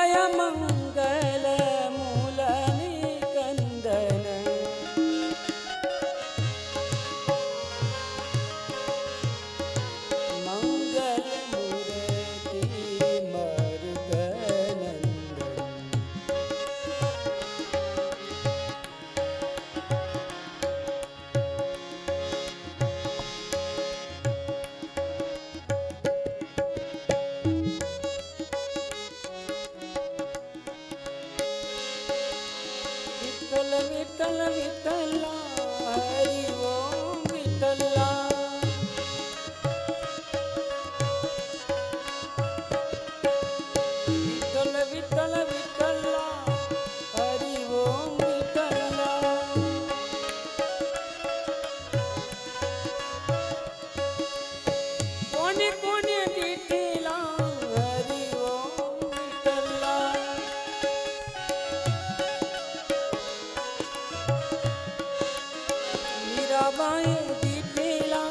जय मंगल मूल निकंदन मंगल मूर्ति मर्दनंदन विठ्ठल विठ्ठला हरि ओम विठ्ठला विठ्ठल विठ्ठल विठ्ठला हरि ओम विठ्ठला कोणी कोणी विठ्ठला हरि ओम विठ्ठला मीराबाई विठ्ठला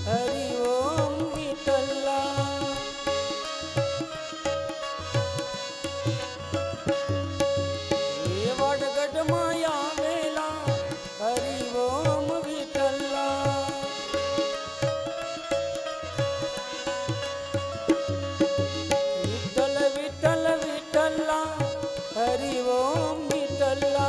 हरि ओम विठ्ठला वडगड माया वेला हरि ओम विठ्ठला विठ्ठल विठ्ठल विठ्ठला हरि ओम विठ्ठला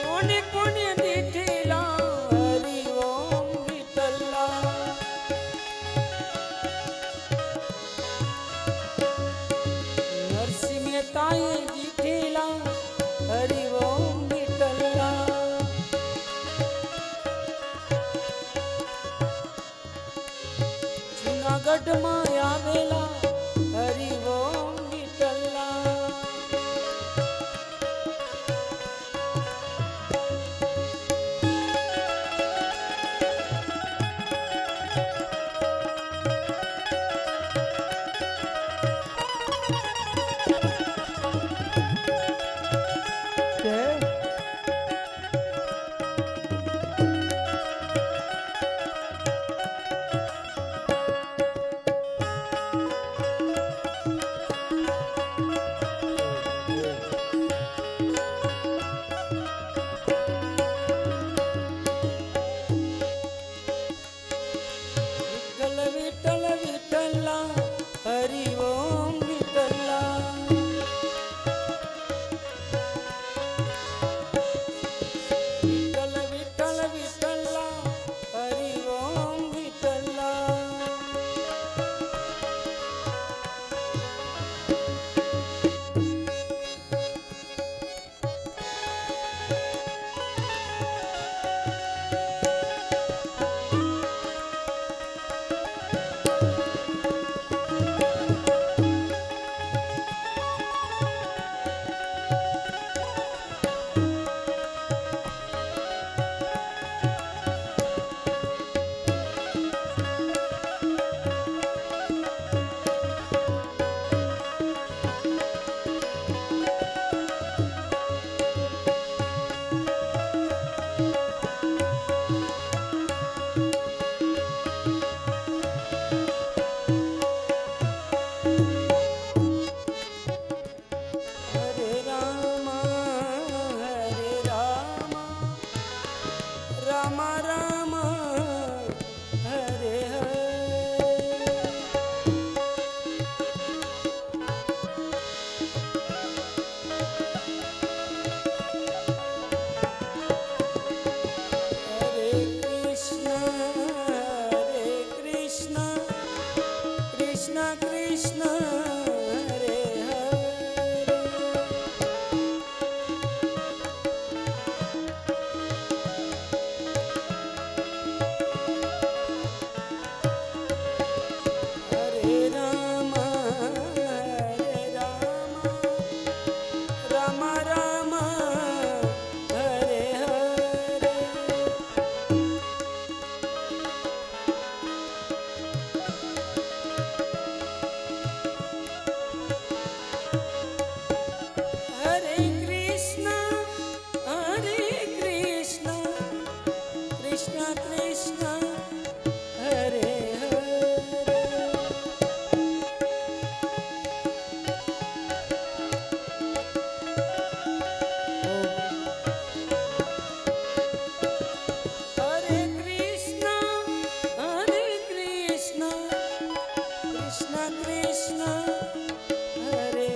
कोणी कोणी विठ्ठला हरि ओम विठ्ठला नरसिंह ताई विठ्ठला हरि ओम विठ्ठला जूनागढ़ में आवेला हरि ओम विठ्ठला विठ्ठल विठ्ठल विठ्ठला हरि ओम विठ्ठला विठ्ठल विठ्ठल विठ्ठला हरि ओम विठ्ठला हरे राम राम राम हरे हरे हरे कृष्ण कृष्ण कृष्ण हरे हरे हरे राम राम राम हरे हरे कृष्ण हरे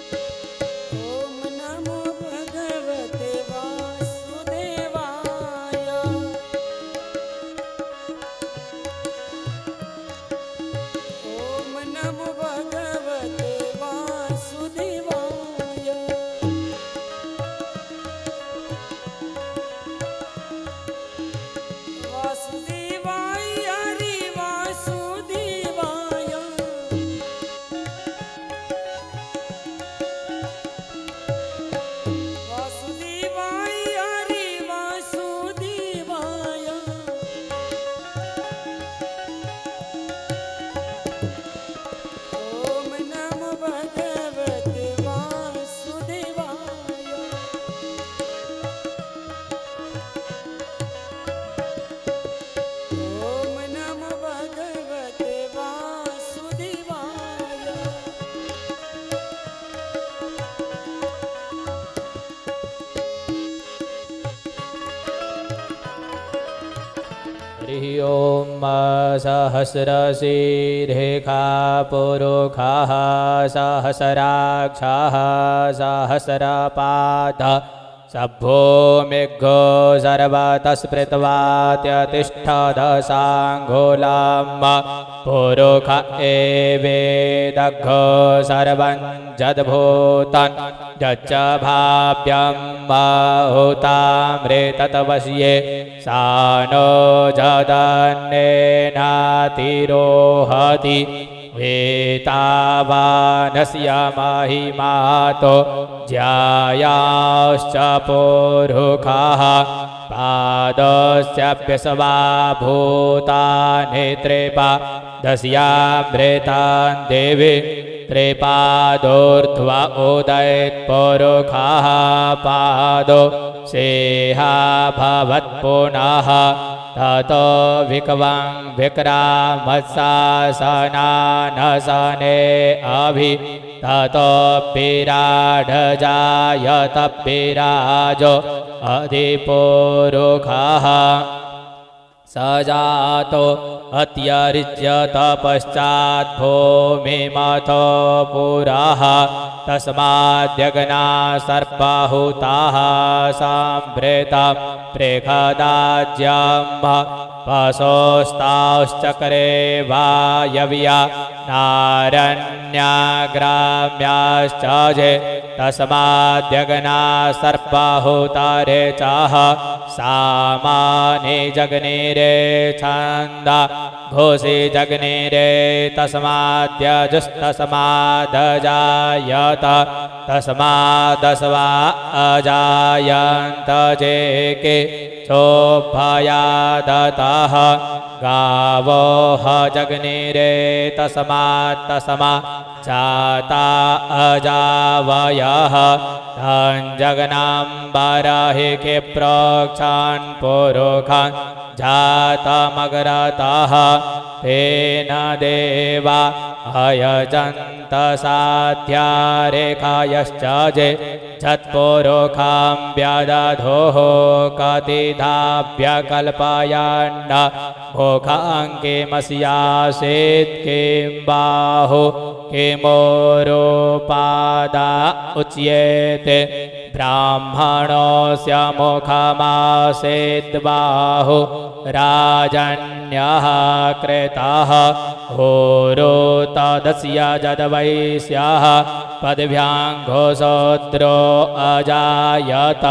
ओम नमो भगवते वासुदेवाय ओम नमो भगवते वासुदेवाय वासुदेवाय हरि वासुदेवाय वासुदेवाय हरि वासुदेवाय ओम नमो भगवते वासुदेवाय ओम नमो भगवते वासुदेवाय हरि ओम सहस्रशीर्रेखा पुरुखाः सहस्राक्षाः सहस्रपादः सभ्यो मेघो सर्वतस्पृत्वात्यतिष्ठदशाङ्गुलं पुरुख एवेदघ्नो सर्वं जद्भूतं यच्च भाव्यं बाहुतामृततवस्ये सा नो जदन्नेनातिरोहति वेतावानस्य महिमातो ज्यायाश्च पुरुखाः पादस्याप्यसवा भूतानि त्रिपादस्यामृतान् देवी त्रिपादोर्ध्व उदयत्पुरुखाः पादो सेहा भवत्पुनः ततो विकवं विक्रामत्सासनानसने अभि ततो विराडजायत विराजो अधिपुरुषः स जातो अत्यरिच्य तपश्चात् भूमिमथो पुरः तस्माद्यग्ना सर्पाहुताः सम्भृता प्रेखदाज्यम् पशोस्ताश्चक्रे वायव्या नारण्याग्राम्याश्च जे तस्माद्यग्ना सर्पाहुतारे चाह सामानि जग्निरे छन्दा घोषि जग्निरे तस्माद्यजुस्तस्मादजायत तस्मादस्वा अजायन्त जेके चोभयादतः गावो ह जग्निरे तस्मात्तस्मा जाता अजावयः तञ्जग्नां बर्हिके प्रोक्षान् पुरुखान् जातमग्रतः तेन देवा अयजन्त साध्या रेखायश्च जे जत्पुरुखां व्यदधोः कतिधाभ्यकल्पयन् मुखाङ्किमस्यासीत् किं बाहु किमोरुपादा उच्येते ब्राह्मणस्य मुखमासीद्बाहु राजन्यः कृतः होरो तदस्य जदवैस्यः पद्भ्याङ्घोषोद्रो अजायत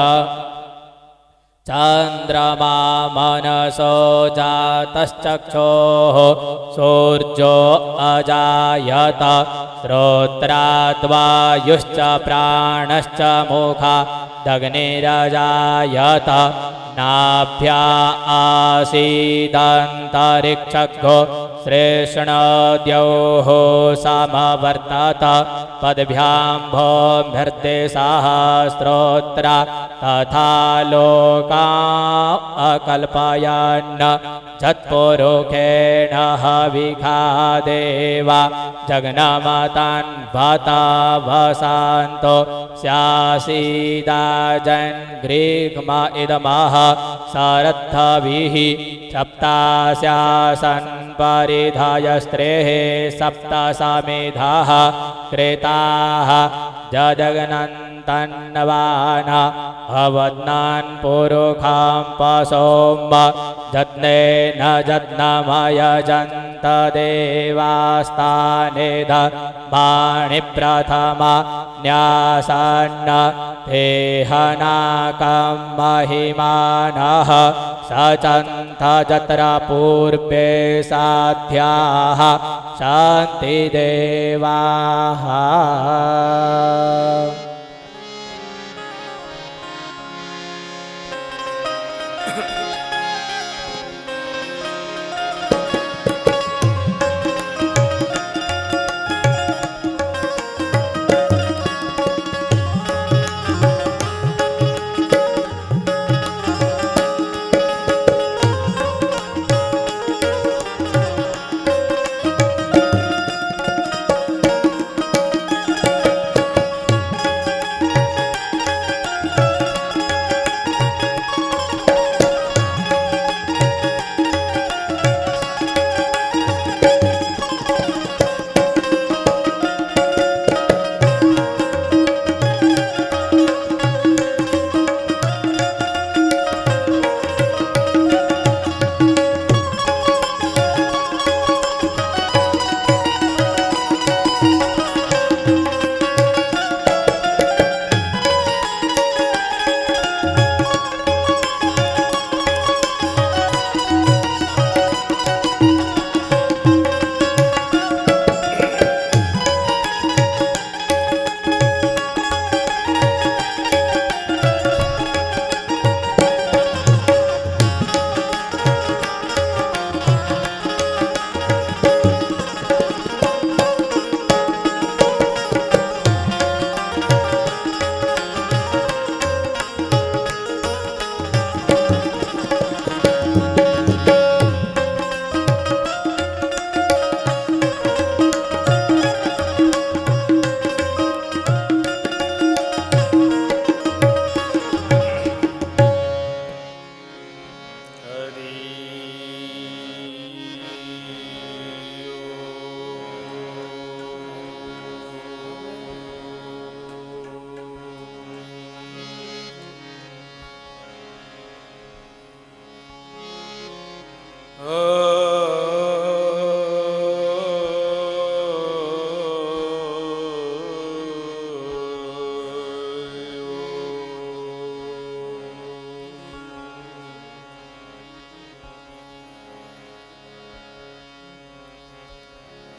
चन्द्रमा मनसो जातश्चक्षोः सूर्यो अजायत श्रोत्राद्वायुश्च प्राणश्च मुखा दग्निरजायत नाभ्या आसीदन्तरिक्षो श्रेष्णद्योः समवर्तत पद्भ्याम्भोऽभ्यर्देशाः स्त्रोत्रा तथा लोका अकल्पयन् जत्पुरुखेण हविखा देवा जग्नमतन्वता वसन्तो स्यासीदाजन्ग्रीग्म इदमः सरद्धभिः सप्तास्यासन् परिधायस्त्रेः सप्त समेधाः कृताः जदग्नन्तन्नवान अवद्नान् पुरुखां पशोम जत्नेन जत्नमयजन्त देवास्तानेध वाणिप्रथमा न्यासन्न देहनाकं महिमानः सचन्त जत्र पूर्वे साध्याः शान्तिदेवाः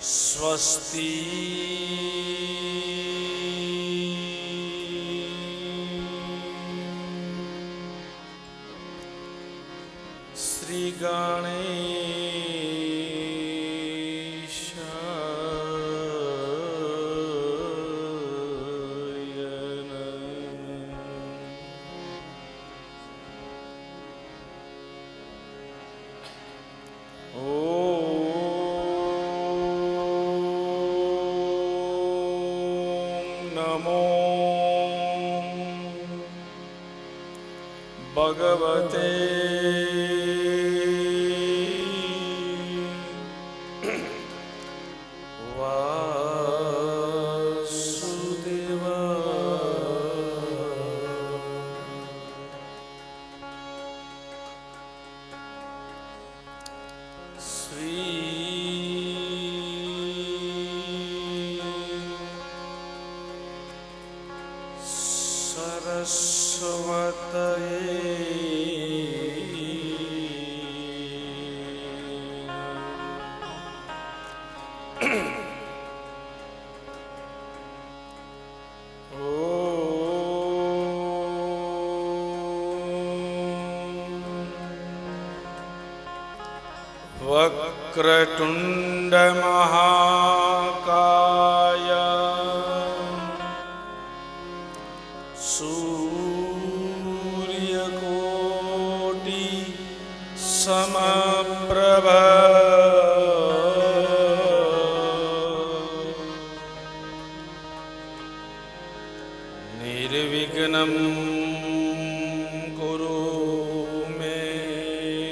स्वस्ति श्री गणेशाय नमो भगवते વક્રતુંડ મહાકાય સૂર્યકોટિ સમપ્રભ નિર્વિઘ્નમ કુરુ મે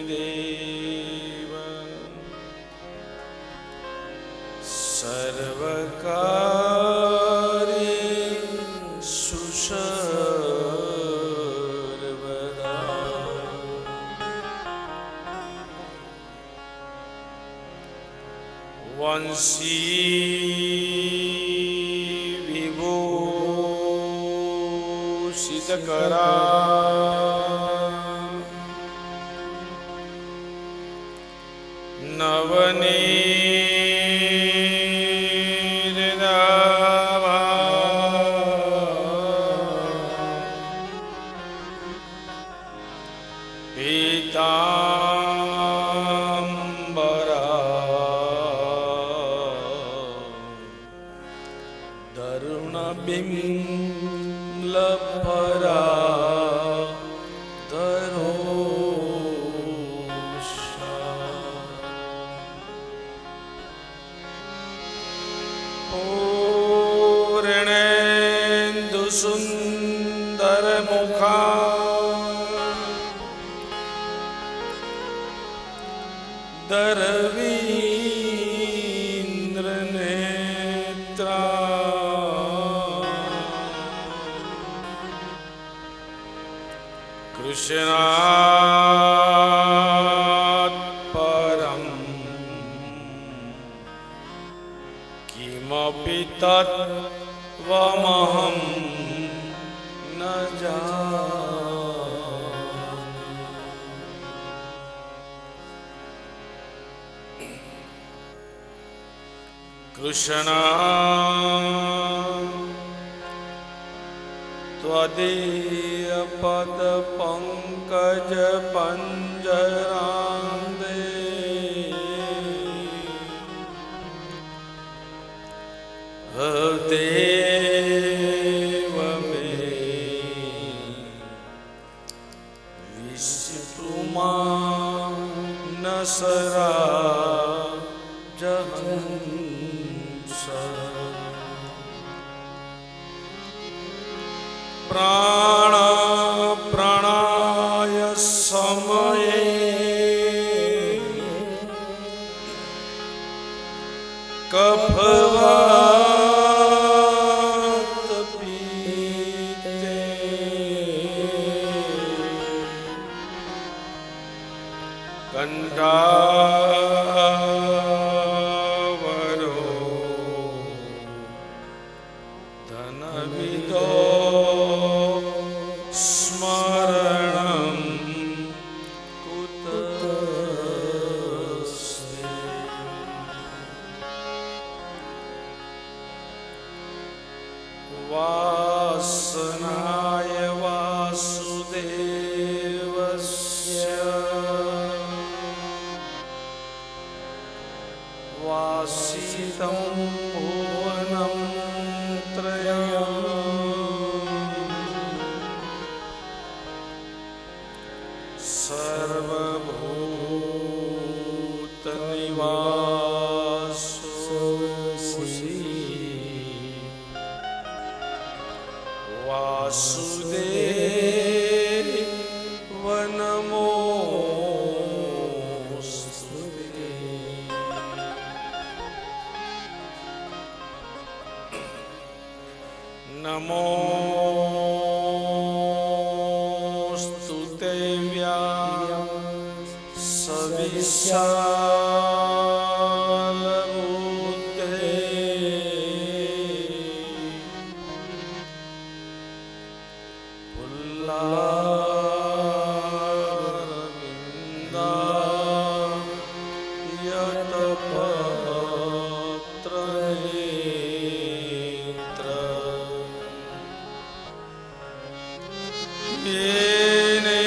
દેવ સર્વકાર્યેષુ સર્વદા વંશી વિભૂષિતકરા પૂર્ણેન્દુ સુંદર મુખા દરવીન્દ્ર નેત્રા કૃષ્ણાત પરમ કિમપી તત્વમહં ન જાનામિ. કૃષ્ણ ત્વદીય પદ પંકજ પંજરાંદે દેવ મે વિષ્ણુમા નસરા જહંસ પ્રાણ પ્રાણાય સમયે કફવાત પીતે કંઠાવરો ધનવિદો સ્મરણં કુતસ્તે. વાસનાય વાસુદેવસ્ય વાસિતં ભુવनं ત્રયં સર્વભૂતનિવાસોऽસि વાસુદેવ નમોસ્તુતે. નમોસ્તુતે વ્યાસવિશાલબુદ્ધે येने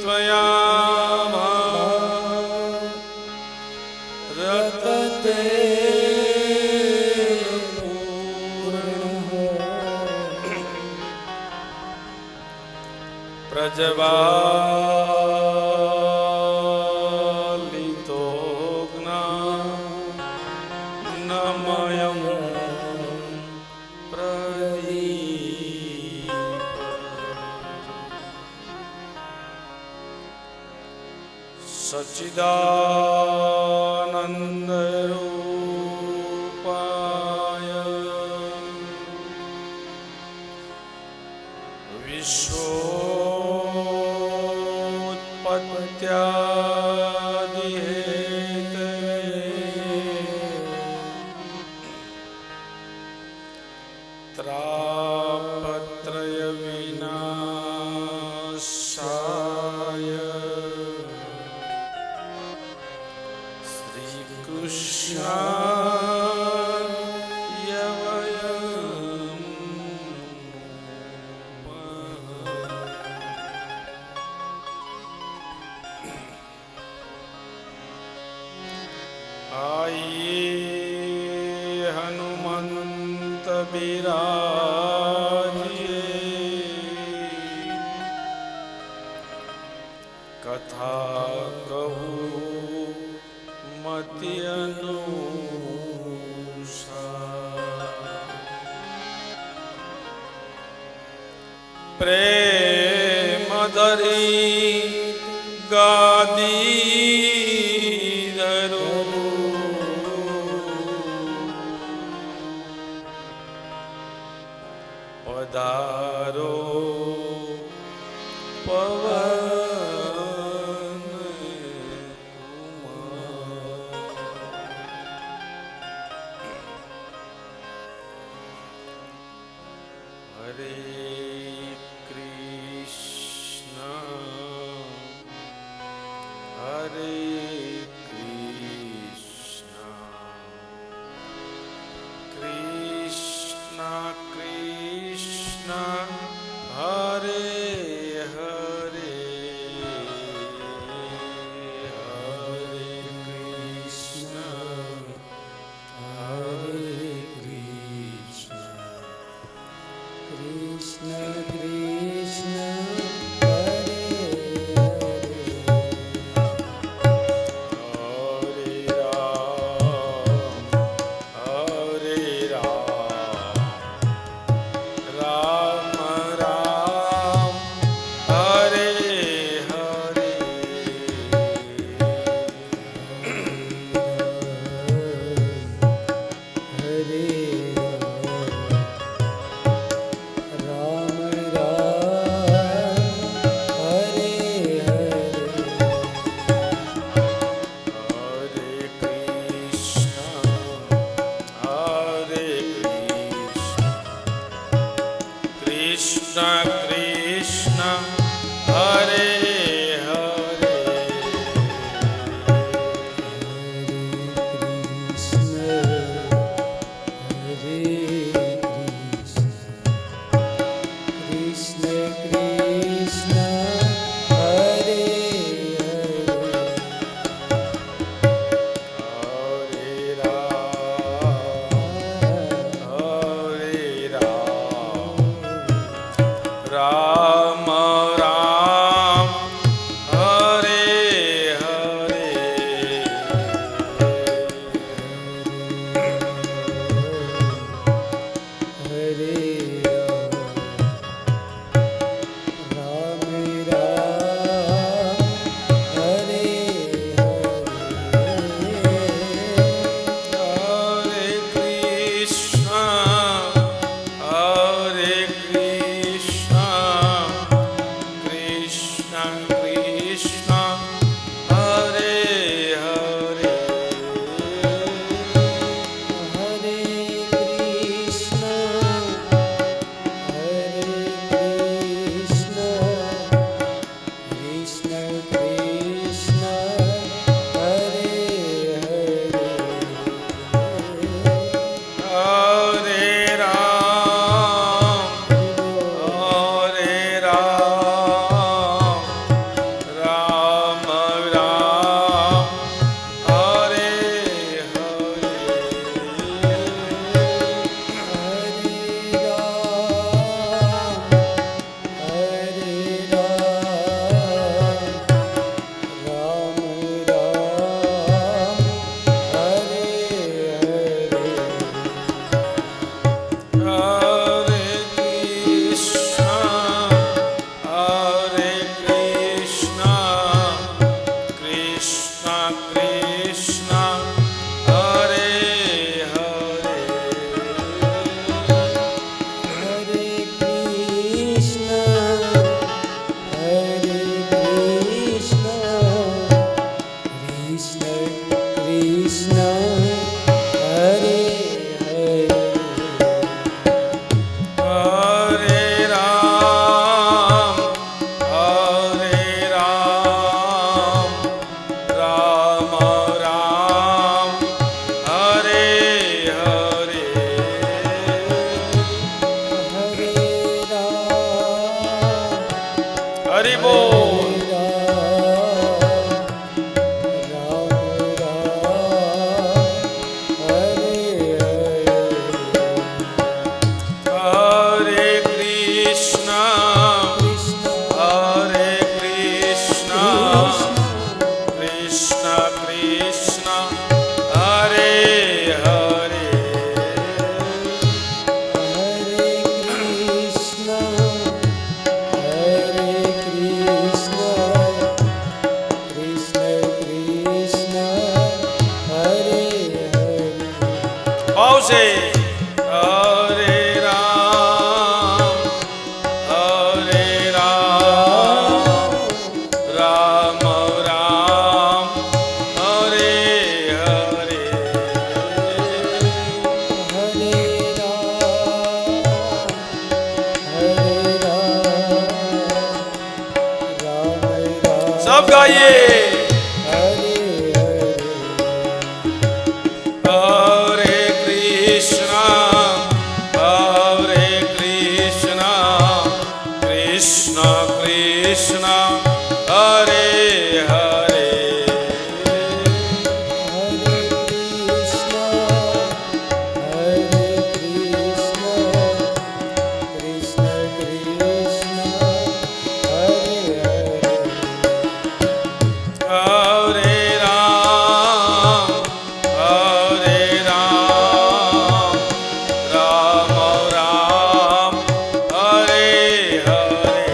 त्वया પ્રજ્વાલિતો જ્ઞાનમયં પ્રદીપ સચ્ચિદાનંદરૂપાય વિશ્વોત્પત્યાદિહેતવે ત્રાપત્રય વિનાશાય શ્રીકૃષ્ણાય વયં આયે હનુમંત બિરાજે કથા કહું મતિ અનુસાર પ્રેમ ધરી ગાદી ધરો પધારો પવન હરે કૃષ્ણ હરે કૃષ્ણ કૃષ્ણ હરે હરે હરે કૃષ્ણ હરે કૃષ્ણ કૃષ્ણ કૃષ્ણ હરે હરે રામ રામ હરે હરે હરે રામ રામ હરે હરે હરે કૃષ્ણ કૃષ્ણ કૃષ્ણ હરે હરે કૃષ્ણ કૃષ્ણ હરે હરે રામ રામ રામ હરે હરે હરે રામ રામ હરે હરે કૃષ્ણ હરે કૃષ્ણ હરિ બોલ. હરે કૃષ્ણ હરે કૃષ્ણ કૃષ્ણ કૃષ્ણ હરે હરે. આવશે. હરે રામ રામ રામ હરે હરે. सब गाइए. હરે કૃષ્ણ કૃષ્ણ કૃષ્ણ હરે હરે. હરે રામ રામ રામ હરે હરે.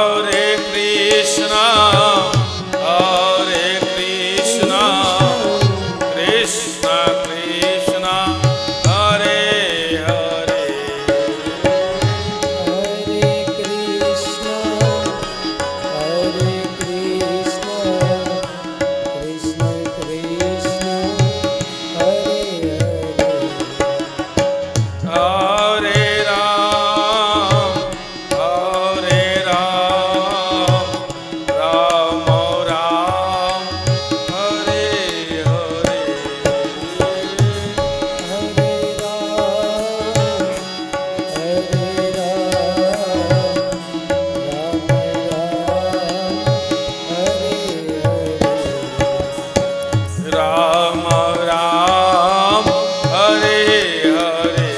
હરે કૃષ્ણ કૃષ્ણ કૃષ્ણ હરે હરે. હરે રામ રામ રામ હરે હરે. રામ રામ હરે હરે.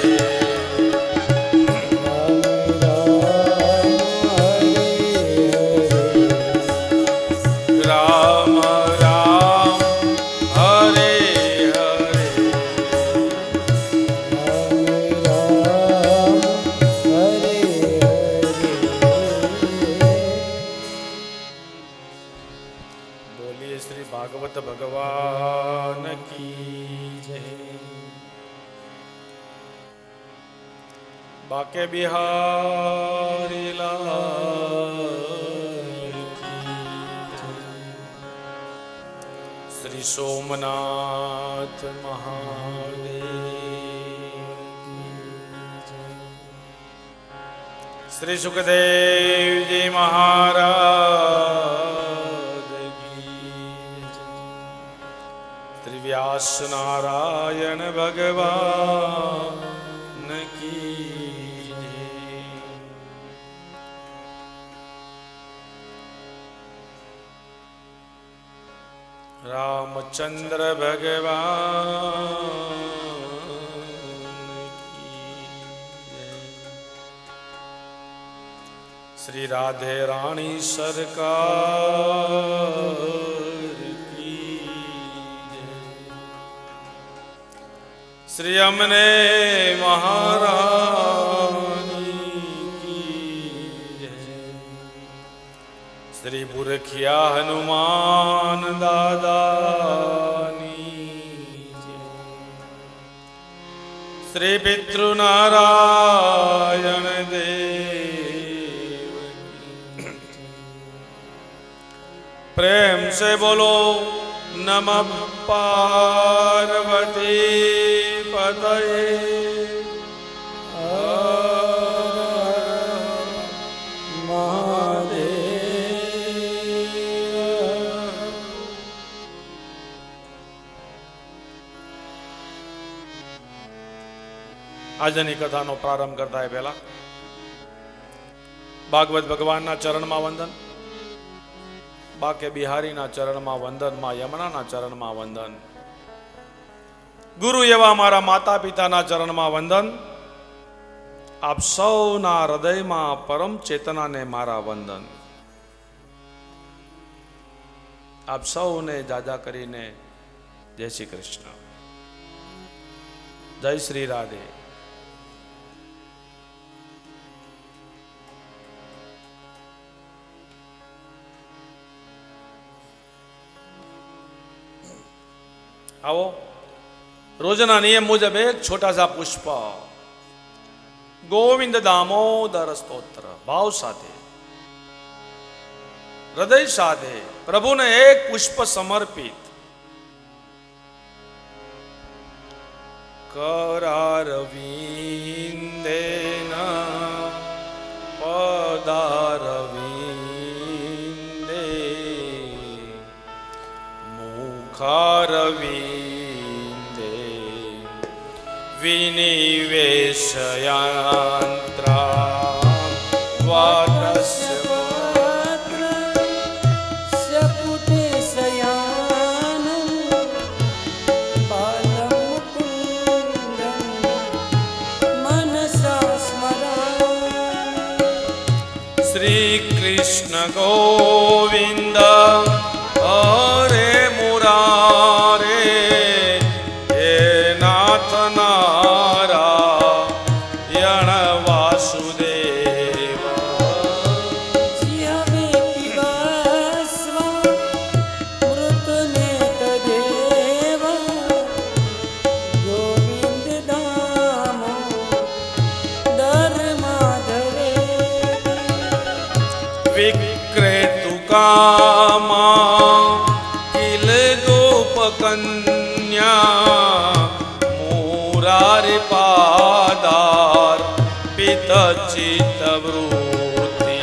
રામ રામ હરે હરે. બોલીએ શ્રી ભાગવત ભગવાન કી જય. બાકે બિહારી લાલ કી જય. શ્રી સોમનાથ મહાદેવ કી જય. શ્રી સુખદેવજી મહારાજ કી જય. શ્રી વ્યાસ નારાયણ ભગવાન કી જય. રામચંદ્ર ભગવાન કી જય. શ્રી રાધે રાણી સરકાર કી જય. શ્રી અમને મહારાણી કી જય. શ્રી પુરખિયા હનુમાન દાદાની જય. શ્રી પિતૃનારાયણ દેવ प्रेम से बोलो नमः पार्वती पतये महादेव આજની કથાનો પ્રારંભ કરતા પહેલા ભાગવત ભગવાનના ચરણમાં વંદન, બાકે બિહારીના ચરણમાં વંદન, માં યમુનાના ચરણમાં વંદન, ગુરુ એવા મારા માતા પિતાના ચરણમાં વંદન, આપ સૌના હૃદયમાં પરમ ચેતનાને મારા વંદન. આપ સૌને જાજા કરીને જય શ્રી કૃષ્ણ, જય શ્રી રાધે. આવો, રોજના નિયમ મુજબ એક છોટા સા પુષ્પ ગોવિંદ દામોદર સ્તોત્ર ભાવ સાથે, હૃદય સાથે પ્રભુને એક પુષ્પ સમર્પિત. કરારવિંદેન પદારવિંદે મુખારવિંદે વિનિવેશયંત્રા વાતસ્ય કૃષ્ણ ગોવિંદ હરે મુરારે હે નાથ નારાયણ વાસુદેવ. વિક્રેતુ કામા કિલ ગોપ કન્યા મુરારી પાદાર પિત ચિત્ત વૃત્તિ.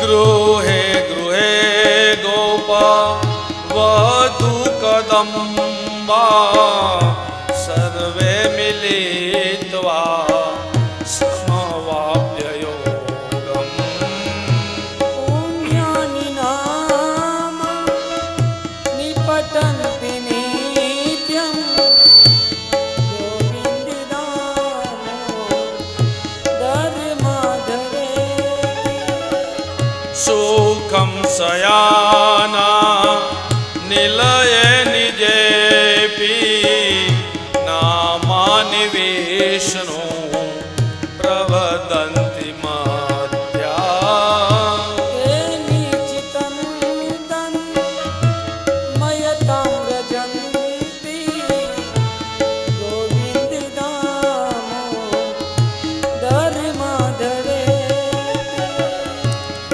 ગૃહે ગૃહે ગોપા વધુ કદંબા સર્વે મિલિત્વા સમવાપ્ય યોગમ. પુણ્યાની નામ નિપટન્તિ નિત્યમ ગોવિંદ દામો ધર્માધરે. સુખમ સયાના નિલયે નિજેપી નામાનિ વિષ્ણુ પ્રવદન્તિ મધ્યા.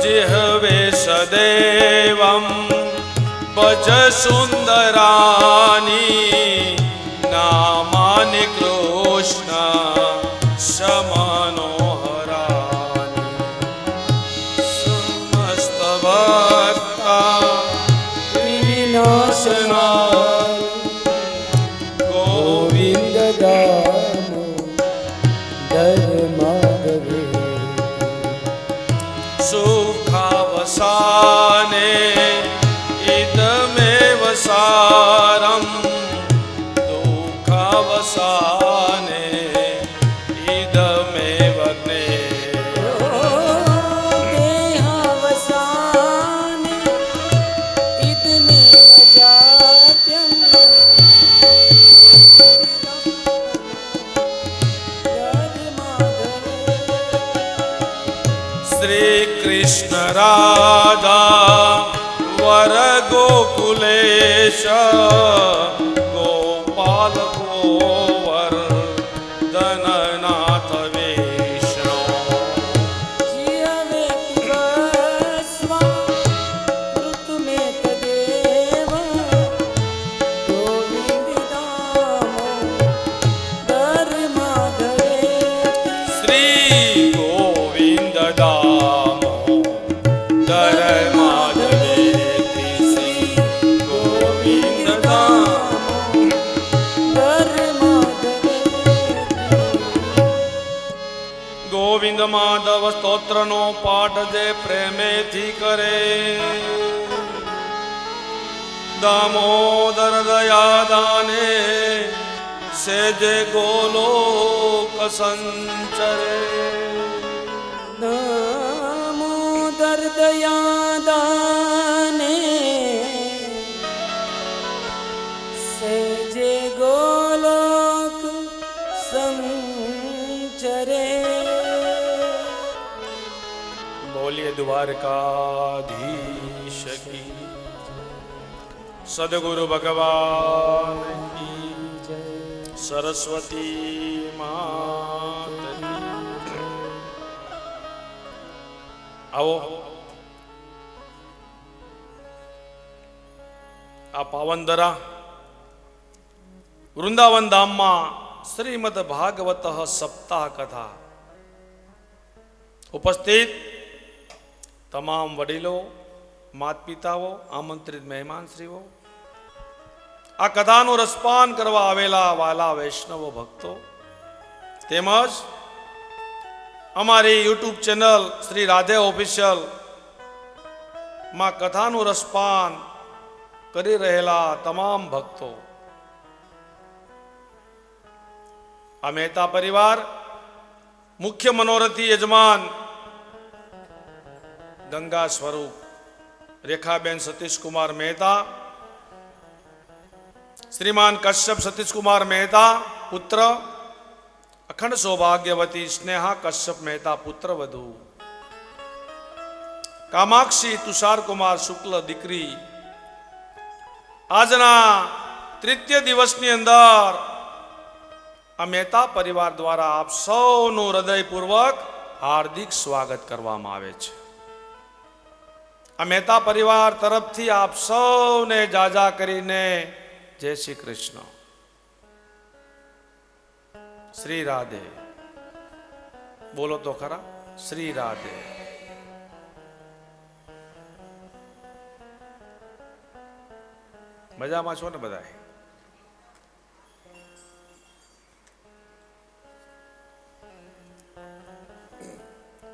जिह्वे सदैवं भज सुन्दराणि नामानि कृष्ण समनोहराणि. समस्त भक्ता विनाशना ગોવિંદ દામો ધર્માધરે. સુખાવસાને ઇદમેવ સારમ દુઃખાવસાને ઇદમેવ દેહાવસાને ઇદમેવ જાત્યમ શ્રી કૃષ્ણ રાધા વર ગોકુલેશ ગોપાલ ગોવર ધનનાથ વિષ્ણુ. જીવે પિબસ્વા ઋતુમેત દેવ ગોવિંદ દામો ધર્મા ગોવિંદ માધવ સ્તોત્રનો પાઠ જે પ્રેમેથી કરે, દામોદર દયાદાને સેજે ગોલોક સંચરે. દામોદર દયાદાને સેજે ગોલોક સંચરે. બોલીએ દ્વારકાધીશ કી, સદગુરુ ભગવાન કી, સરસ્વતી માત કી. આવો આ પાવનદરા વૃંદાવન ધામમાં શ્રીમદ ભાગવત સપ્તાહ કથા ઉપસ્થિત તમામ વડીલો, માત પિતાઓ, આમંત્રિત મહેમાનશ્રીઓ, આ કથાનું રસપાન કરવા આવેલા વાલા વૈષ્ણવો ભક્તો, તેમજ અમારી YouTube channel Shri Radhe official માં કથાનું રસપાન કરી રહેલા તમામ ભક્તો, આ મહેતા પરિવાર મુખ્ય મનોરથી યજમાન ગંગા સ્વરૂપ રેખાબેન સતીશકુમાર મહેતા, શ્રીમાન કશ્યપ સતીશકુમાર મહેતા પુત્ર, અખંડ સૌભાગ્યવતી સ્નેહા કશ્યપ મહેતા પુત્ર વધુ, કામાક્ષી તુષારકુમાર શુક્લ દીકરી, આજના તૃતીય દિવસની અંદર આ મહેતા પરિવાર દ્વારા આપ સૌનું હૃદયપૂર્વક હાર્દિક સ્વાગત કરવામાં આવે છે. આ મહેતા પરિવાર તરફથી આપ સૌને જાજા કરીને જય શ્રી કૃષ્ણ, શ્રી રાધે. બોલો તો ખરા, શ્રી રાધે. મજામાં છો ને બધાય?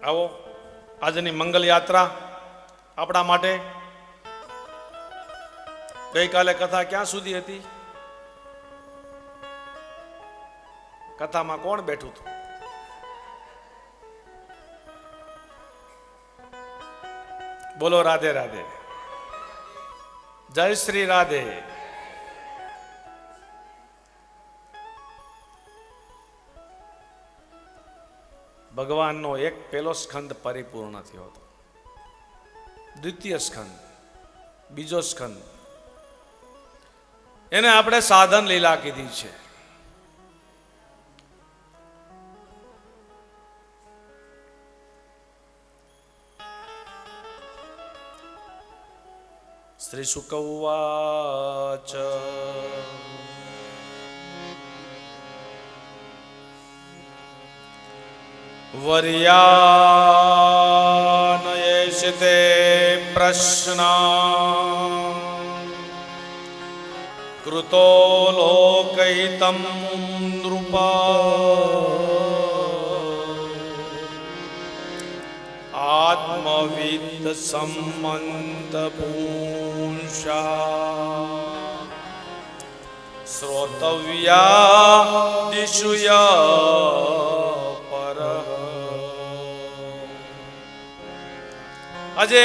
આવો આજની મંગલ યાત્રા આપણા માટે. ગઈકાલે કથા ક્યાં સુધી હતી? કથામાં કોણ બેઠું હતું? બોલો રાધે રાધે, જય શ્રી રાધે. ભગવાનનો એક પહેલો સ્કંદ પરિપૂર્ણ થયો હતો, દ્વિતીય સ્કંદ, બીજો સ્કંદ, એને આપણે સાધન લીલા કીધી છે. શ્રી શુક ઉવાચ વર્યાનયેષિતે પ્રશ્ના કૃતો લોકૈતમ નૃપા આત્મવિદ સંમંત પૂંષા શ્રોતવ્યા દિશુયા પર. આજે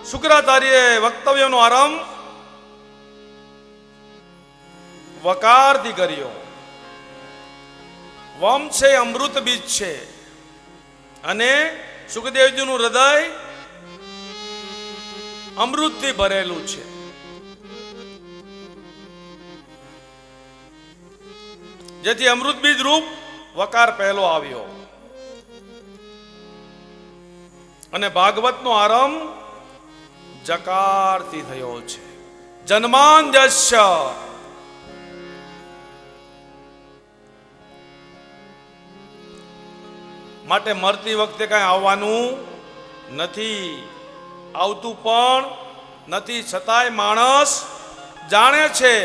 શુક્રાચાર્ય વક્તવ્યનો આરંભ વકારથી કર્યો. વમ છે અમૃત બીજ છે અને સુખદેવજીનું હૃદય અમૃતથી ભરેલું છે. જેથી અમૃત બીજ રૂપ વકાર પહેલો આવ્યો અને ભાગવતનો આરંભ જકારથી થયો છે. જન્માંદ્યસ્ય, માટે મરતી વખતે કઈ આવવાનું નથી, આવતું પણ નથી, છતાંય માણસ જાણે છે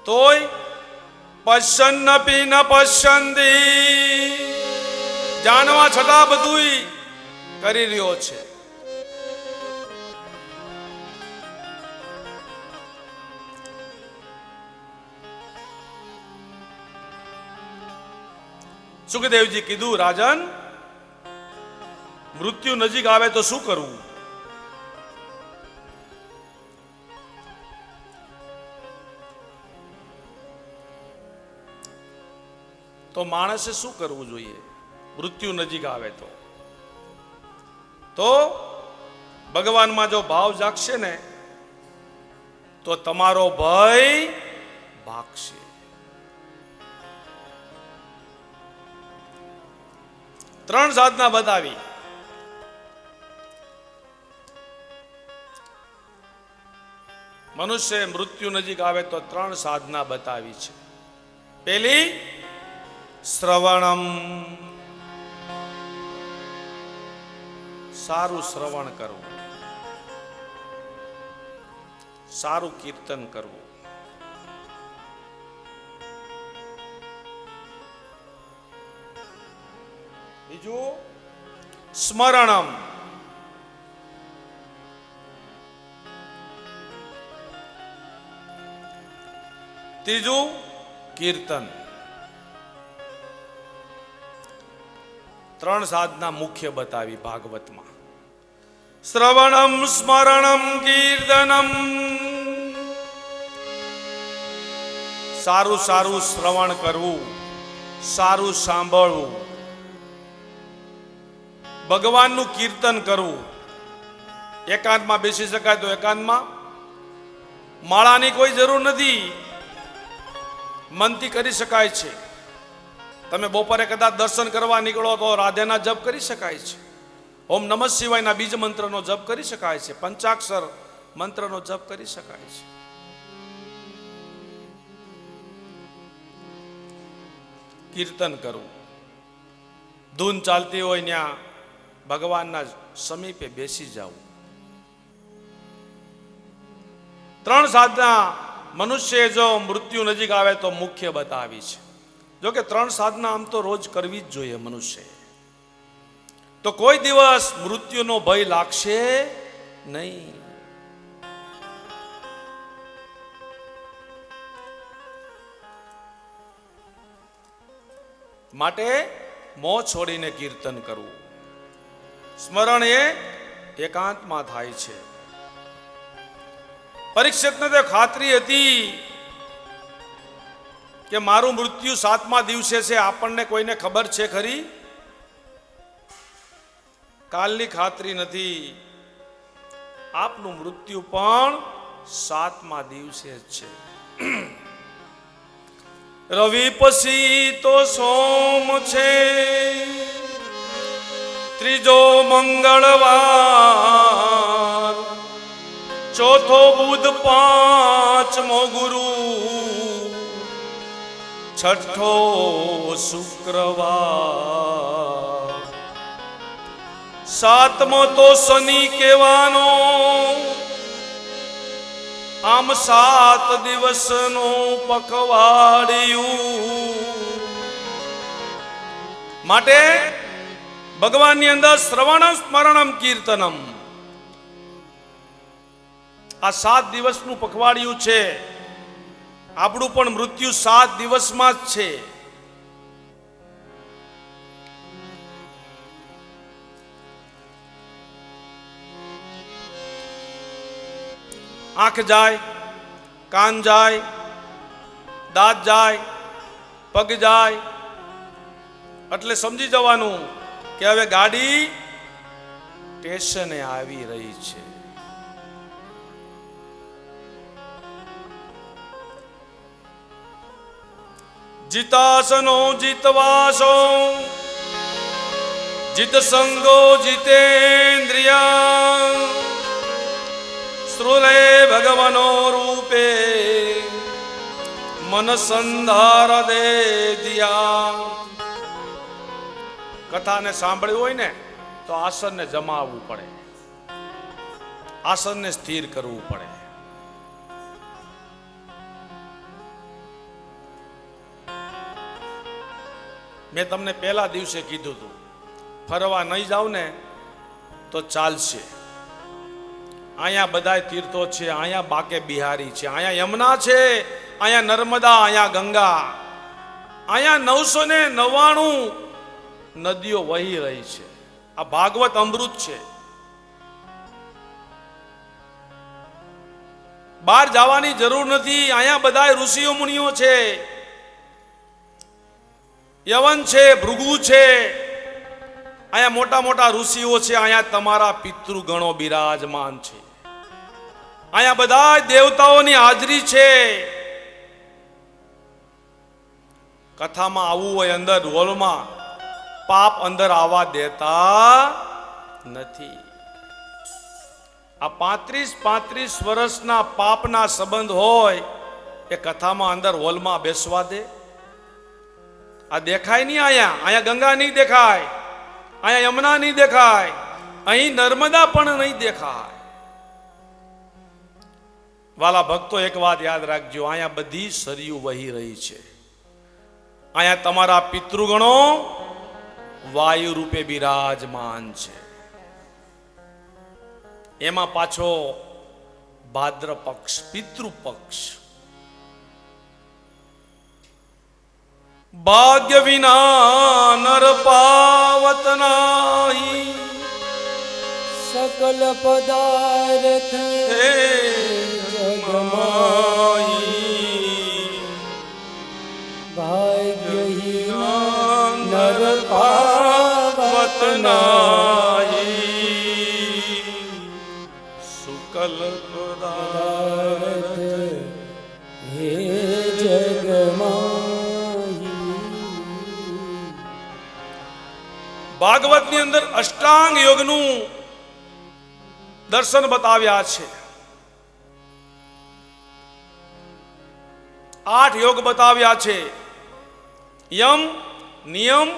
તોય પશ્યન્નપી ન પશ્યન્તિ જાણવા છતાં બધુંય કરી રહ્યો છે. સુખદેવજી કીધું, રાજન, મૃત્યુ નજીક આવે તો શું કરવું? તો માણસે શું કરવું જોઈએ મૃત્યુ નજીક આવે તો ભગવાનમાં જો ભાવ જાગશે ને તો તમારો ભય ભાગશે. ત્રણ સાધના બતાવી. મનુષ્ય મૃત્યુ નજીક આવે તો ત્રણ સાધના બતાવી છે. પહેલી, શ્રવણમ, સારું શ્રવણ કરવું, સારું કીર્તન કરવું. બીજું, સ્મરણમ, ત્રીજું, કીર્તન. ત્રણ સાધના મુખ્ય બતાવી ભાગવતમાં. શ્રવણમ, સ્મરણમ, કીર્તનમ. સારું સારું શ્રવણ કરવું, સારું સાંભળવું, ભગવાનનું કીર્તન કરવું. એકાંતમાં બેસી શકાય તો એકાંતમાં. માળાની કોઈ જરૂર નથી, મનથી કરી શકાય છે. તમે બપોરે કદાચ દર્શન કરવા નીકળો તો રાધેના જપ કરી શકાય છે. ઓમ નમઃ શિવાયના બીજ મંત્રનો જપ કરી શકાય છે. પંચાક્ષર મંત્રનો જપ કરી શકાય છે. કીર્તન કરવું, ધૂન ચાલતી હોય ત્યાં ભગવાનના સમીપે બેસી જવું. ત્રણ સાધના મનુષ્ય જો મૃત્યુ નજીક આવે તો મુખ્ય બતાવી છે. જો કે ત્રણ સાધના આમ તો રોજ કરવી જ જોઈએ મનુષ્ય, તો કોઈ દિવસ મૃત્યુનો ભય લાગશે નહીં. માટે મોં છોડીને કીર્તન કરવું. સ્મરણ એ એકાંતમાં થાય છે. પરીક્ષિતને તો ખાતરી હતી કે મારું મૃત્યુ 7મા દિવસે છે. આપણને કોઈને ખબર છે ખરી? કાલની ખાતરી નથી. આપનું મૃત્યુ પણ 7મા દિવસે જ છે. રવિ પછી તો સોમ છે, ત્રીજો મંગળવાર, ચોથો બુધ, પાંચમો ગુરુ, છઠ્ઠો શુક્રવાર, સાતમો તો શનિ કહેવાનો. આમ 7 દિવસનો પખવાડિયું. માટે ભગવાનની અંદર શ્રવણમ, સ્મરણમ, કીર્તનમ, આ 7 દિવસનું પખવાડિયું છે. આપણું પણ મૃત્યુ 7 દિવસમાં જ છે. આંખ જાય, કાન જાય, દાંત જાય, પગ જાય, એટલે સમજી જવાનું કે હવે ગાડી સ્ટેશને આવી રહી છે. જીતાસનો જીતવાસો, જીત સંગો જીતેન્દ્રિયા, શ્રુલે ભગવનો રૂપે મન સંધાર દે દિયા. કથાને સાંભળ્યું હોય ને તો આસનને જમાવવું પડે, આસનને સ્થિર કરવું પડે. મેં તમને પહેલા દિવસે કીધું હતું ફરવા નહીં જાવ ને તો ચાલશે. અહીંયા બધા તીર્થો છે, અહીંયા બાકે બિહારી છે, અહીંયા યમુના છે, અહીંયા નર્મદા, અહીંયા ગંગા, અહીંયા 999 નદીઓ વહી રહી છે. આ ભાગવત અમૃત છે. બહાર જવાની જરૂર નથી. અહીંયા બધા ઋષિઓ મુનિઓ છે, યવન છે, ભૃગુ છે, અહીંયા મોટા મોટા ઋષિઓ છે. અહીંયા તમારા પિતૃગણો બિરાજમાન છે. અહીંયા બધા દેવતાઓની હાજરી છે. કથામાં આવવું હોય અંદર હોલમાં, પાપ અંદર આવવા દેતા નથી. આ 35 વર્ષના પાપના સંબંધ હોય એ કથામાં અંદર હોલમાં બેસવા દે? આ દેખાય નહીં. અહીંયા ગંગા નહીં દેખાય, અહીંયા યમુના નહીં દેખાય, અહીં નર્મદા પણ નહીં દેખાય. વાલા ભક્તો, એક વાત યાદ રાખજો, અહીંયા બધી સરયુ વહી રહી છે. અહીંયા તમારા પિતૃગણો વાયુ રૂપે બિરાજમાન છે. એમાં પાછો ભાદ્ર પક્ષ, પિતૃ પક્ષ. ભાગ્ય વિના નર પાવત નાહી, सकल पदार्थ હે જગમાઈ. भाग्यहीन નર પાવત નાહી, શુકલ પદાર્થ हे जगमाही. ભાગવતની અંદર અષ્ટાંગ યોગનું દર્શન બતાવ્યા છે. 8 યોગ બતાવ્યા છે. યમ, નિયમ,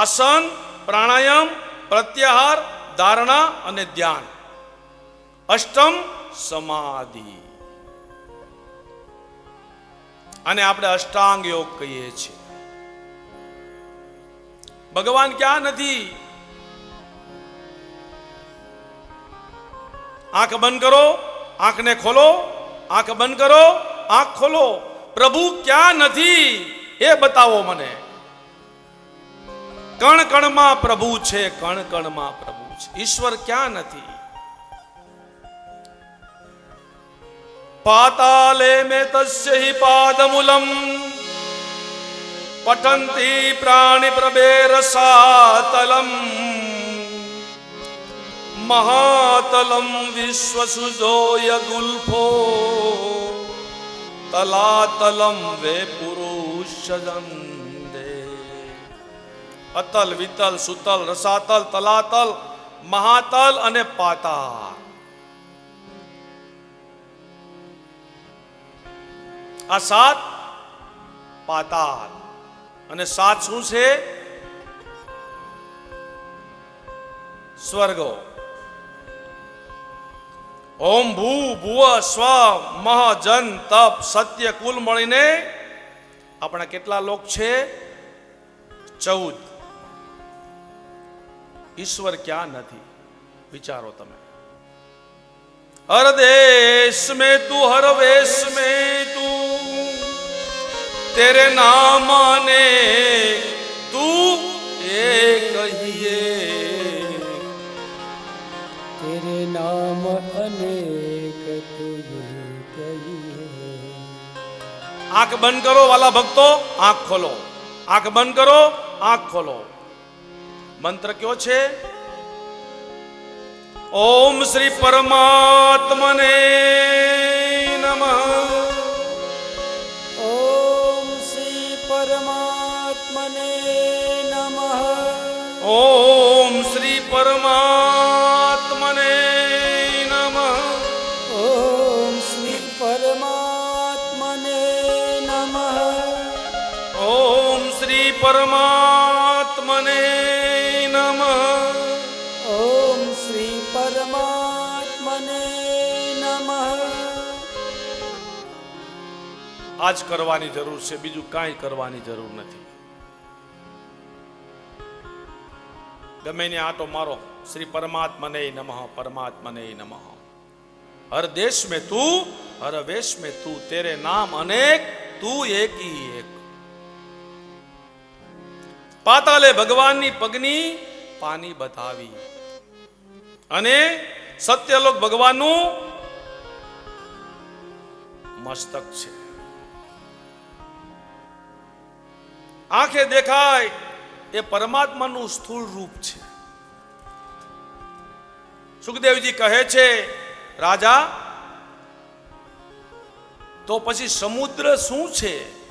આસન, પ્રાણાયામ, પ્રત્યાહાર, ધારણા અને ધ્યાન. અષ્ટમ સમાધિ. અને આપણે અષ્ટાંગ યોગ કહીએ છીએ. ભગવાન ક્યાં નથી? આંખ બંધ કરો, આંખને ખોલો, આંખ બંધ કરો, આંખ ખોલો. પ્રભુ ક્યાં નથી એ બતાવો મને. કણ કણમાં પ્રભુ છે, કણ કણમાં પ્રભુ છે. ઈશ્વર ક્યાં નથી? પાતાલે મે તસ્ય હિ પાદમૂલમ પઠંતિ પ્રાણી પ્રબેરસાતલમ મહાતલમ વિશ્વસુજોય ગુલ્ફો તલાતલમ વે પુરુષજંદે. અતલ, વિતલ, સુતલ, રસાતલ, તલાતલ, મહાતલ અને પાતાલ. આ 7 પાતાલ. અને 7 શું છે? સ્વર્ગો. ઓમ ભૂ ભુવ સ્વ મહ જન તપ સત્ય કુલ મળીને આપણા કેટલા લોક છે? 14. ઈશ્વર ક્યાં નથી? વિચારો તમે. હર દેશ में तू, हर वेश में तू, तेरे नाम ने तू एक कहिए. तेरे नाम अनेक तुझे कहिए. आंख बंद करो वाला भक्तो, आंख खोलो. आंख बंद करो, आंख खोलो. मंत्र क्यों छे? ओम श्री परमात्मने नमः. ओम श्री परमात्मने नमः. ओम श्री परमात्मने नमः. ओम श्री परमात्मने नमः. ओम श्री परमात्मने नमः. ओम श्री परमात्मने नमः. આજ કરવાની જરૂર છે, બીજું કાંઈ કરવાની જરૂર નથી. ગમે ને આટો મારો, શ્રી પરમાત્મને નમઃ, પરમાત્મને નમઃ. હર દેશ में तू, हर वेश में तू, तेरे नाम अनेक, तू एक ही एक. પાતાલે ભગવાનની પગની પાની બતાવી અને સત્યલોક ભગવાનનું મસ્તક છે. આંખે દેખાય એ પરમાત્માનું સ્થૂળ રૂપ છે. સુખદેવજી કહે છે, રાજા તો પછી સમુદ્ર શું છે?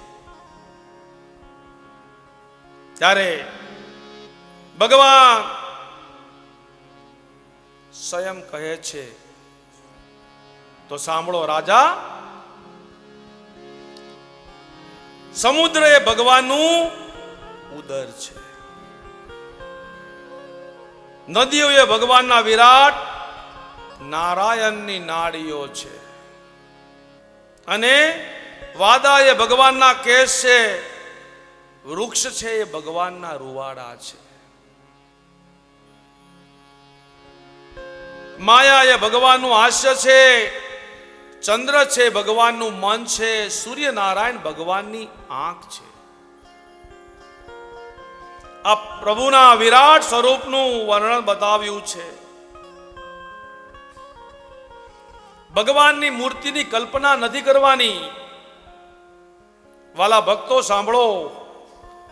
ત્યારે ભગવાન સ્વયં કહે છે, તો સાંભળો રાજા, સમુદ્ર એ ભગવાનનું ઉદર છે. નદીઓ એ ભગવાનના વિરાટ નારાયણની નાડીઓ છે. અને વાદા એ ભગવાનના કેશ છે. વૃક્ષ છે એ ભગવાનના રૂવાડા છે. માયા એ ભગવાનનું હાસ્ય છે. ચંદ્ર છે ભગવાનનું મન છે. સૂર્યનારાયણ ભગવાનની આંખ છે. આ પ્રભુના વિરાટ સ્વરૂપનું વર્ણન બતાવ્યું છે. ભગવાનની મૂર્તિની કલ્પના નથી કરવાની. વાલા ભક્તો સાંભળો,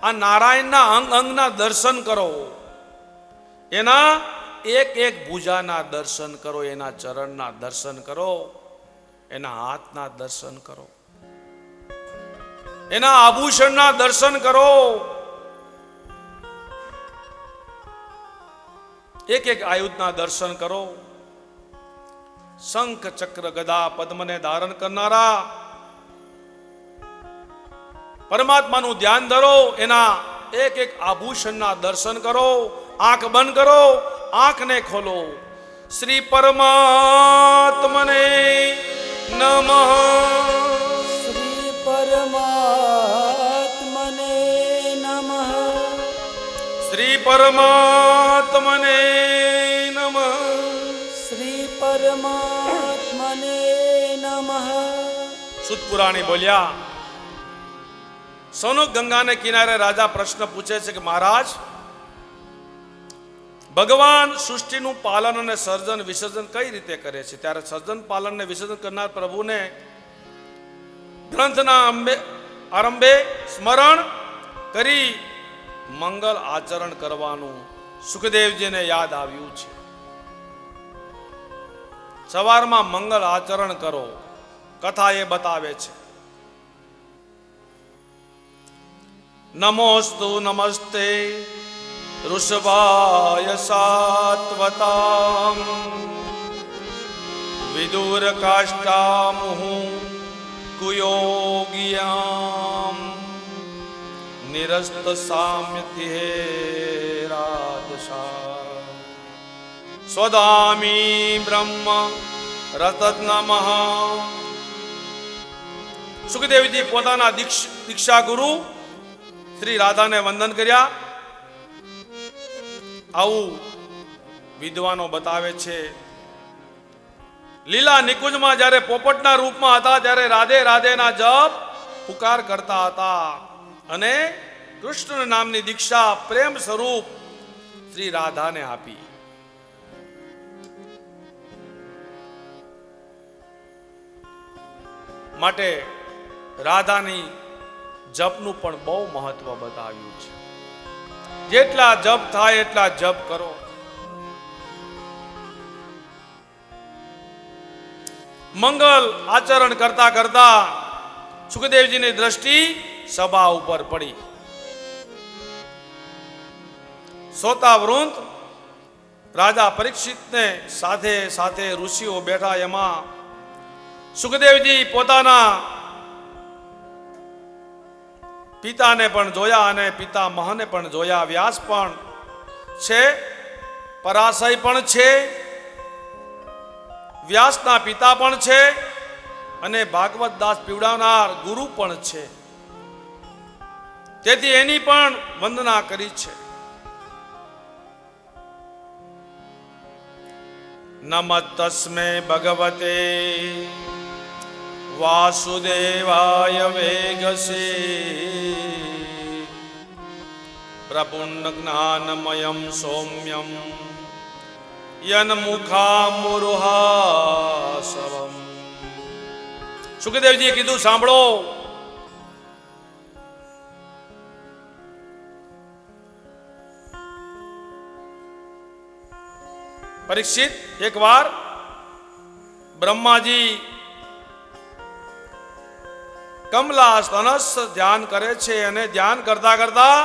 આ નારાયણના અંગ અંગના દર્શન કરો. એના એક એક ભુજાના દર્શન કરો, એના ચરણના દર્શન કરો, એના હાથના દર્શન કરો, એના આભૂષણના દર્શન કરો. એક એક આયુધના દર્શન કરો. શંખ ચક્ર ગદા પદ્મને ધારણ કરનારા પરમાત્માનું ધ્યાન ધરો. એના એક એક આભૂષણના દર્શન કરો. આંખ બંધ કરો, આંખને ખોલો. શ્રી પરમાત્મને નમઃ. શ્રી પરમાત્મને નમઃ. શ્રી પરમાત્મને નમઃ. શ્રી પરમાત્મને નમઃ. સુત પુરાણી બોલ્યા, સોનો ગંગાને કિનારે રાજા પ્રશ્ન પૂછે છે કે મહારાજ, ભગવાન સૃષ્ટિનું પાલન અને સર્જન વિસર્જન કઈ રીતે કરે છે? ત્યારે સર્જન પાલન ને વિસર્જન કરનાર પ્રભુને ગ્રંથના આરંભે સ્મરણ કરી મંગલ આચરણ કરવાનું સુખદેવજીને યાદ આવ્યું છે. સવારમાં મંગલ આચરણ કરો, કથા એ બતાવે છે. નમોસ્તુ નમસ્તે ઋષભાય સાત્વતામ વિદુર કાષ્ટામુહુ કુયોગિયામ નિરસ્ત સામ્યતિ હે રાધસા સ્વદામી બ્રહ્મ રતત નમઃ. સુખદેવજી પોતાના દીક્ષા ગુરુ શ્રી રાધાને વંદન કર્યા. આવું વિદ્વાનો બતાવે છે. લીલા નિકુંજમાં જ્યારે પોપટના રૂપમાં હતા ત્યારે રાધે રાધેના જપ પુકાર કરતા હતા. અને કૃષ્ણ નામની દીક્ષા પ્રેમ સ્વરૂપ શ્રી રાધાને આપી. માટે રાધાની જપનું પણ બહુ મહત્વ બતાવ્યું છે. જેટલા જપ થાય એટલા જપ કરો. મંગલ આચરણ કરતા કરતા સુખદેવજીની દ્રષ્ટિ સભા ઉપર પડી. શ્રોતા વૃંદ રાજા પરીક્ષિતને સાથે સાથે ઋષિઓ બેઠા. એમાં સુખદેવજી પોતાના પિતાને પણ જોયા અને પિતામહને પણ જોયા. વ્યાસ પણ છે, પરાશય પણ છે, વ્યાસના પિતા પણ છે અને ભાગવત દાસ પીવડાવનાર ગુરુ પણ છે. તેથી એની પણ વંદના કરી છે. નમસ્તસ્મે ભગવતે વાસુદેવાય વેગસે પ્રપુન્ન જ્ઞાનમયમ સૌમ્યમ યન મુખામુરુહાસવમ. સુખદેવજીએ કીધું, સાંભળો, પરીક્ષિત, એકવાર બ્રહ્માજી કમલા સ્તનસ ધ્યાન કરે છે અને ધ્યાન કરતા કરતા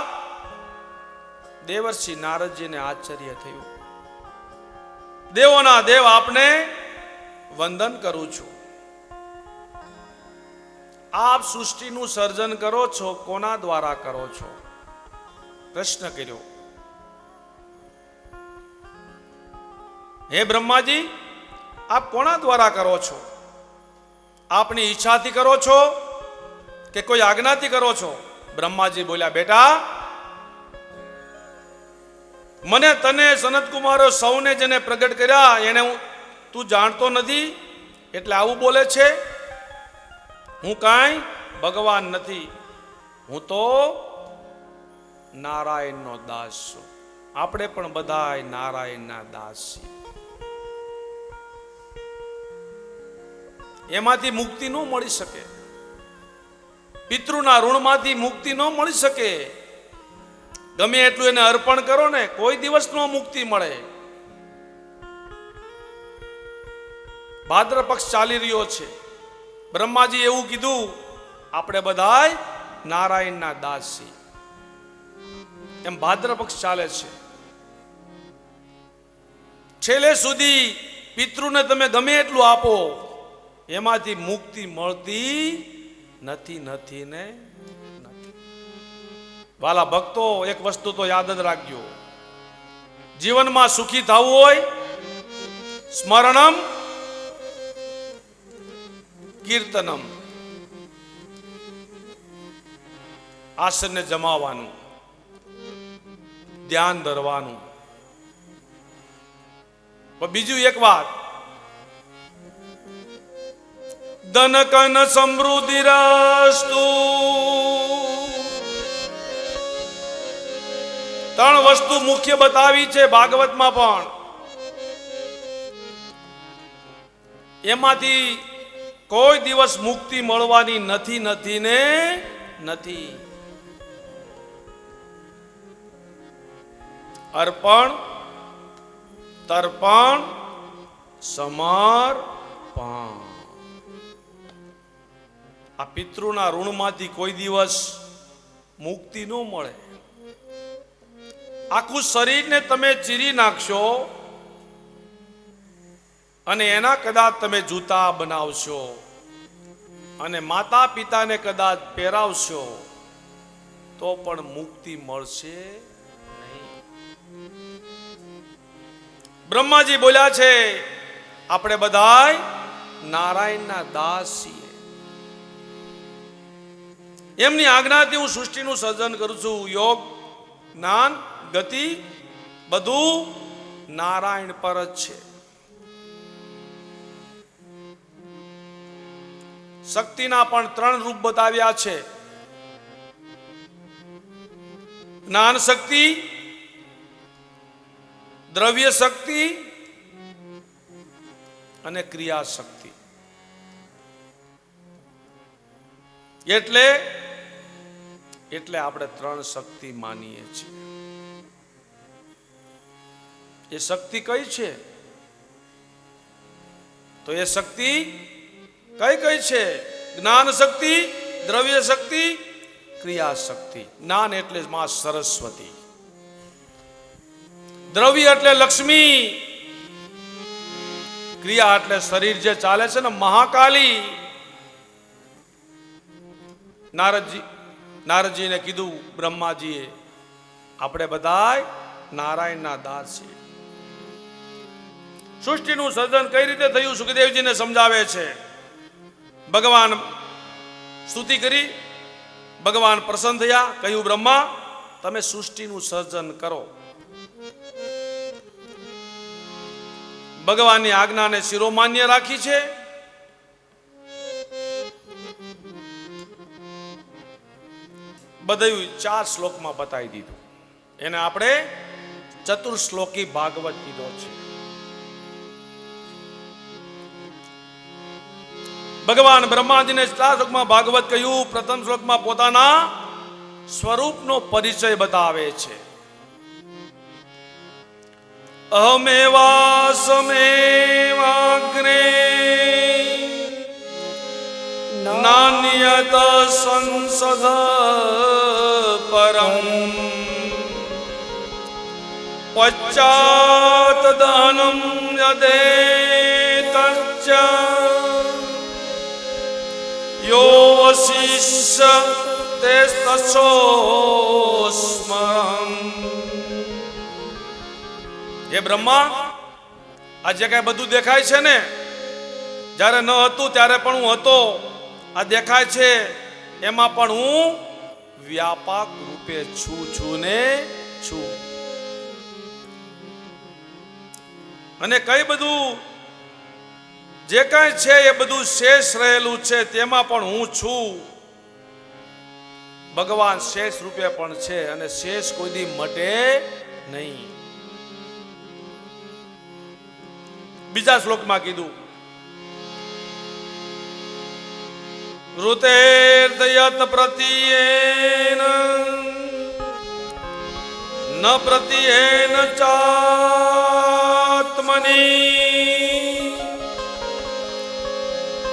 દેવર્ષિ નારદજીને આશ્ચર્ય થયું. દેવોના દેવ, આપને વંદન કરું છું. આપ સૃષ્ટિનું સર્જન કરો છો, કોના દ્વારા કરો છો? પ્રશ્ન કર્યો. હે બ્રહ્માજી, આપ કોના દ્વારા કરો છો? આપની ઈચ્છાથી કરો છો કે કોઈ આજ્ઞાથી કરો છો? બ્રહ્માજી બોલ્યા, બેટા, મને, તને, સનત કુમારો સૌને જેને પ્રગટ કર્યા એને તું જાણતો નથી એટલે આવું બોલે છે? હું કાંઈ ભગવાન નથી, હું તો નારાયણનો દાસ છું. આપણે પણ બધા નારાયણના દાસ છીએ. એમાંથી મુક્તિ ન મળી શકે, પિતૃના ઋણમાંથી મુક્તિ ન મળી શકે. ગમે એટલું એને અર્પણ કરો ને, કોઈ દિવસ નો મુક્તિ મળે. ભાદ્ર પક્ષ ચાલી રહ્યો છે. બ્રહ્માજી એવું કીધું, આપણે બધા નારાયણના દાસ છીએ. એમ ભાદ્ર પક્ષ ચાલે છે. છેલ્લે સુધી પિતૃને તમે ગમે એટલું આપો, એમાંથી મુક્તિ મળતી નથી નથી ને નથી. વાલા ભક્તો, એક વસ્તુ તો યાદ જ રાખજો, જીવનમાં સુખી થવું હોય, સ્મરણમ કીર્તનમ, આસનને જમાવવાનું, ધ્યાન ધરવાનું. પણ બીજું એક વાત, ધન કન સમૃદ્ધિરસ્તુ. ત્રણ વસ્તુ મુખ્ય બતાવી છે ભાગવતમાં, પણ એમાંથી કોઈ દિવસ મુક્તિ મળવાની નથી નથી ને નથી. અર્પણ, તર્પણ, સમર્પણ. આ પિતૃના ઋણમાંથી કોઈ દિવસ મુક્તિ ન મળે. આખું શરીરને તમે ચીરી નાખશો અને એના કદાચ તમે જૂતા બનાવશો અને માતા પિતાને કદાચ પહેરાવશો તો પણ મુક્તિ મળશે નહીં. બ્રહ્માજી બોલ્યા છે, આપણે બધાય નારાયણના દાસ છીએ. એમની આજ્ઞાથી હું સૃષ્ટિનું સર્જન કરું છું. યોગ, જ્ઞાન, ગતિ બધું નારાયણ પર જ છે. શક્તિના પણ ત્રણ રૂપ બતાવ્યા છે. જ્ઞાન શક્તિ, દ્રવ્ય શક્તિ અને ક્રિયા શક્તિ. એટલે આપણે ત્રણ શક્તિ માનીએ છીએ. એ શક્તિ કઈ છે? તો એ શક્તિ કઈ કઈ છે? જ્ઞાન શક્તિ, દ્રવ્ય શક્તિ, ક્રિયા શક્તિ. જ્ઞાન એટલે માં સરસ્વતી, દ્રવ્ય એટલે લક્ષ્મી, ક્રિયા એટલે શરીર જે ચાલે છે ને મહાકાલી. નારદજીને કીધું બ્રહ્માજીએ, આપણે બધા નારાયણના દાસ છીએ. સૃષ્ટિનું સર્જન કઈ રીતે થયું સુખદેવજીને સમજાવે છે. ભગવાન સ્તુતિ કરી, ભગવાન પ્રસન્ન થયા, કહ્યું બ્રહ્મા તમે સૃષ્ટિનું સર્જન કરો. ભગવાનની આજ્ઞાને શિરોમાન્ય રાખી છે. બધું 4 શ્લોકમાં બતાવી દીધું. એને આપણે ચતુર્શ્લોકી ભાગવત કીધો છે. ભગવાન બ્રહ્માજીને 4 શ્લોકમાં ભાગવત કહ્યું. પ્રથમ શ્લોકમાં પોતાના સ્વરૂપનો પરિચય બતાવે છે. અહમેવાસમેવાગ્રે નાન્યત સંસદ પરમ પશ્ચાત દાનમ યદેતચ્ચ યો વશિષ્ય તે તસો સ્મરમ. હે બ્રહ્મા, આ જે કઈ બધું દેખાય છે ને, જ્યારે ન હતું ત્યારે પણ હું હતો. આ દેખાય છે એમાં પણ હું વ્યાપક રૂપે છું ને છું. અને કઈ બધું જે કઈ છે એ બધું શેષ રહેલું છે તેમાં પણ હું છું. ભગવાન શેષ રૂપે પણ છે અને શેષ કોઈ દી મટે નહીં. બીજા શ્લોકમાં કીધું ઋતેર્દયત પ્રતિયેન ન પ્રતિયેન ચાત્મની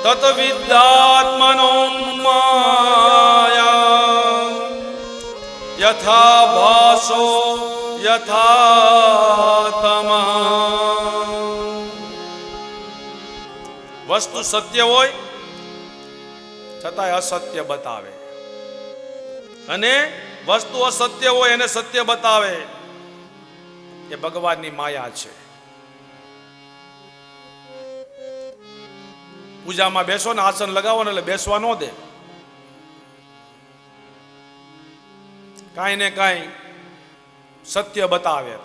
તત વિદ્યાત્મનો માયા યથા ભાસો યથા તમઃ. વસ્તુ સત્ય હોય છતાંય અસત્ય બતાવે, અને વસ્તુ અસત્ય હોય એને સત્ય બતાવે. એ ભગવાનની માયા છે. પૂજામાં બેસો ને આસન લગાવો ને એટલે બેસવા ન દે. કાંઈ ને કાંઈ સત્ય બતાવે,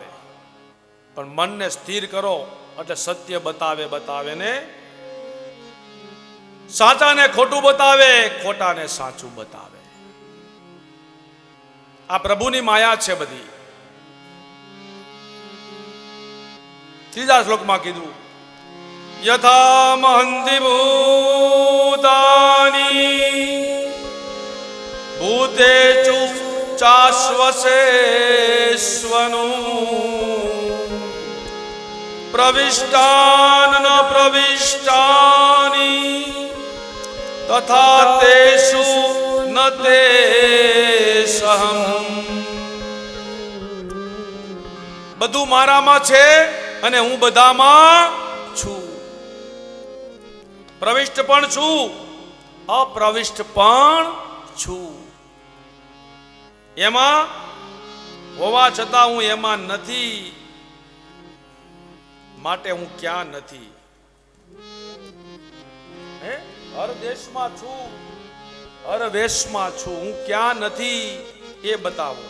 પણ મનને સ્થિર કરો એટલે સત્ય બતાવે ને સાચાને ખોટું બતાવે, ખોટાને સાચું બતાવે. આ પ્રભુની માયા છે બધી. ત્રીજા શ્લોકમાં કીધું યથા મહંતિ ભૂતાની ભૂતેષુ ચાશ્વસેષ્વનું પ્રવિષ્ટાન ન પ્રવિષ્ટાની તથા તેષુ ન તેષહં. બધું મારામાં છે અને હું બધામાં છું. પ્રવિષ્ટ પણ છું, અપ્રવિષ્ટ પણ છું. એમાં હોવા છતાં હું એમાં નથી, માટે હું ક્યાં નથી. હર દેશમાં છું, હર વેશમાં છું, હું ક્યાં નથી એ બતાવો.